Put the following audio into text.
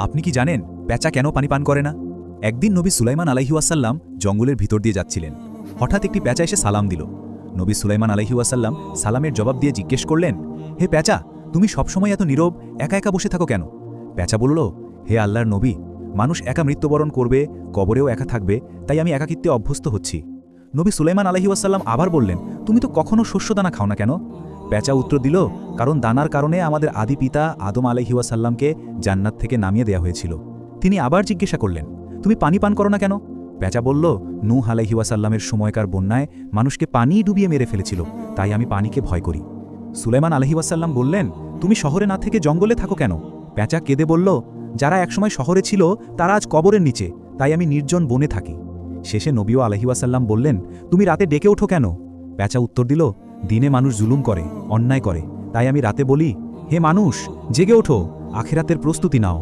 আপনি কি জানেন পেঁচা কেন পানি পান করে না? একদিন নবী সুলাইমান আলাইহি ওয়াসাল্লাম জঙ্গলের ভিতর দিয়ে যাচ্ছিলেন। হঠাৎ একটি পেঁচা এসে সালাম দিল। নবী সুলাইমান আলাইহি ওয়াসাল্লাম সালামের জবাব দিয়ে জিজ্ঞেস করলেন, হে পেঁচা, তুমি সবসময় এত নীরব একা একা বসে থাকো কেন? পেঁচা বলল, হে আল্লাহর নবী, মানুষ একা মৃত্যুবরণ করবে, কবরেও একা থাকবে, তাই আমি একাকিত্বে অভ্যস্ত হচ্ছি। নবী সুলাইমান আলাইহি ওয়াসাল্লাম আবার বললেন, তুমি তো কখনো শস্যদানা খাও না কেন? পেঁচা উত্তর দিল, কারণ দানার কারণে আমাদের আদি পিতা আদম আলাইহি ওয়াসাল্লামকে জান্নাত থেকে নামিয়ে দেয়া হয়েছিল। তিনি আবার জিজ্ঞাসা করলেন, তুমি পানি পান করো না কেন? পেঁচা বলল, নূহ আলাইহি ওয়াসাল্লামের সময়কার বন্যায় মানুষকে পানি ডুবিয়ে মেরে ফেলেছিল, তাই আমি পানিকে ভয় করি। সুলাইমান আলাইহি ওয়াসাল্লাম বললেন, তুমি শহরে না থেকে জঙ্গলে থাকো কেন? পেঁচা কেঁদে বলল, যারা একসময় শহরে ছিল তারা আজ কবরের নিচে, তাই আমি নির্জন বনে থাকি। শেষে নবীও আলাইহি ওয়াসাল্লাম বললেন, তুমি রাতে ডেকে ওঠো কেন? পেঁচা উত্তর দিল, দিনে মানুষ জুলুম করে, অন্যায় করে, তাই আমি রাতে বলি, হে মানুষ, জেগে ওঠো, আখিরাতের প্রস্তুতি নাও।